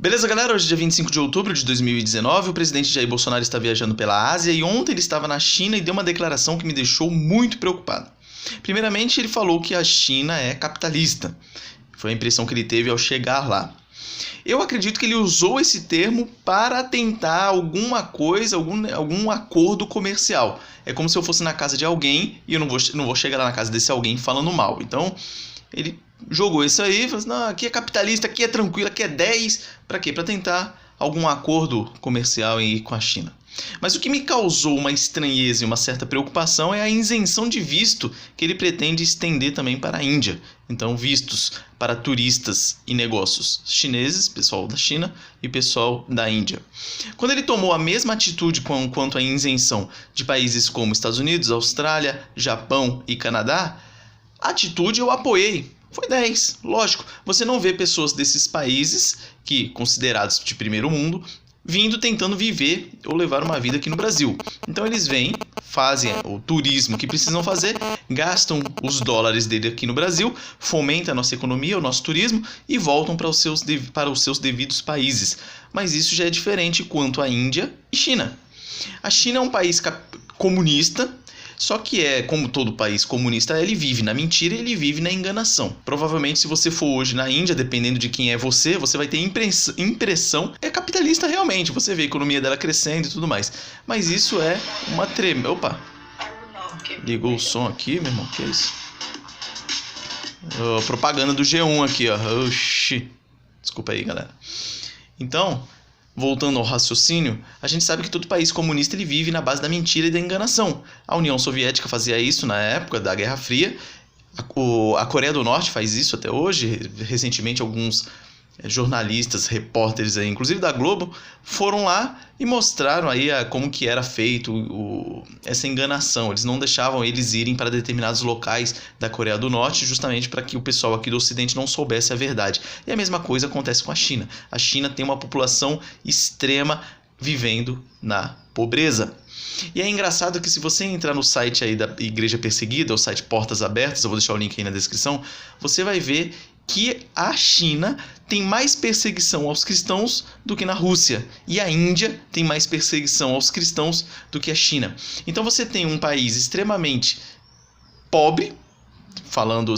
Beleza, galera? Hoje é dia 25 de outubro de 2019, o presidente Jair Bolsonaro está viajando pela Ásia e ontem ele estava na China e deu uma declaração que me deixou muito preocupado. Primeiramente, ele falou que a China é capitalista. Foi a impressão que ele teve ao chegar lá. Eu acredito que ele usou esse termo para tentar alguma coisa, algum acordo comercial. É como se eu fosse na casa de alguém e eu não vou chegar lá na casa desse alguém falando mal. Então, ele jogou isso aí, falou assim, não, aqui é capitalista, aqui é tranquilo, aqui é 10. Para quê? Para tentar algum acordo comercial aí com a China. Mas o que me causou uma estranheza e uma certa preocupação é a isenção de visto que ele pretende estender também para a Índia. Então, vistos para turistas e negócios chineses, pessoal da China e pessoal da Índia. Quando ele tomou a mesma atitude quanto à isenção de países como Estados Unidos, Austrália, Japão e Canadá, a atitude eu apoiei. Foi 10, lógico. Você não vê pessoas desses países, que considerados de primeiro mundo, vindo tentando viver ou levar uma vida aqui no Brasil. Então eles vêm, fazem o turismo que precisam fazer, gastam os dólares dele aqui no Brasil, fomentam a nossa economia, o nosso turismo e voltam para os seus devidos países. Mas isso já é diferente quanto à Índia e China. A China é um país comunista. Só que como todo país comunista, ele vive na mentira e ele vive na enganação. Provavelmente, se você for hoje na Índia, dependendo de quem é você vai ter impressão é capitalista realmente. Você vê a economia dela crescendo e tudo mais. Mas isso é uma tremenda... Opa! Ligou o som aqui, meu irmão. Que é isso? Propaganda do G1 aqui, ó. Oxi. Desculpa aí, galera. Então, voltando ao raciocínio, a gente sabe que todo país comunista ele vive na base da mentira e da enganação. A União Soviética fazia isso na época da Guerra Fria. A Coreia do Norte faz isso até hoje. Recentemente, alguns jornalistas, repórteres, aí, inclusive da Globo, foram lá e mostraram aí como que era feito essa enganação. Eles não deixavam eles irem para determinados locais da Coreia do Norte justamente para que o pessoal aqui do Ocidente não soubesse a verdade. E a mesma coisa acontece com a China. A China tem uma população extrema vivendo na pobreza. E é engraçado que se você entrar no site aí da Igreja Perseguida, o site Portas Abertas, eu vou deixar o link aí na descrição, você vai ver que a China tem mais perseguição aos cristãos do que na Rússia. E a Índia tem mais perseguição aos cristãos do que a China. Então você tem um país extremamente pobre,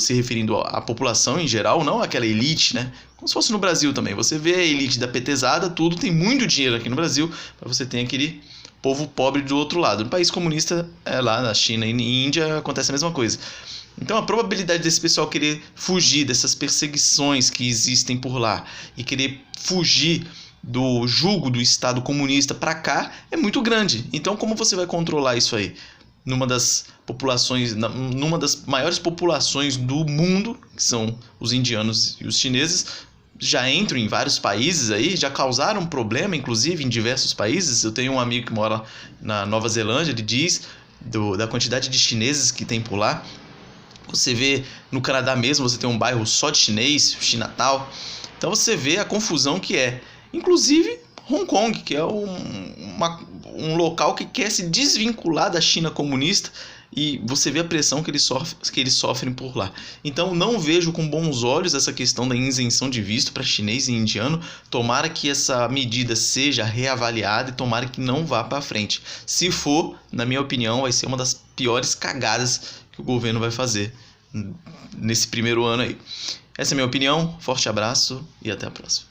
se referindo à população em geral, não aquela elite, né? Como se fosse no Brasil também. Você vê a elite da petezada, tudo, tem muito dinheiro aqui no Brasil, para você ter aquele povo pobre do outro lado. No país comunista, lá na China e na Índia, acontece a mesma coisa. Então a probabilidade desse pessoal querer fugir dessas perseguições que existem por lá e querer fugir do jugo do Estado comunista para cá é muito grande. Então como você vai controlar isso aí? Numa das maiores populações do mundo, que são os indianos e os chineses, já entram em vários países aí, já causaram problema, inclusive, em diversos países. Eu tenho um amigo que mora na Nova Zelândia, ele diz da quantidade de chineses que tem por lá. Você vê no Canadá mesmo, você tem um bairro só de chinês, Chinatown. Então você vê a confusão que é. Inclusive Hong Kong, que é um local que quer se desvincular da China comunista. E você vê a pressão que eles sofrem por lá. Então não vejo com bons olhos essa questão da isenção de visto para chinês e indiano. Tomara que essa medida seja reavaliada e tomara que não vá para frente. Se for, na minha opinião, vai ser uma das piores cagadas que o governo vai fazer nesse primeiro ano aí. Essa é a minha opinião. Forte abraço e até a próxima.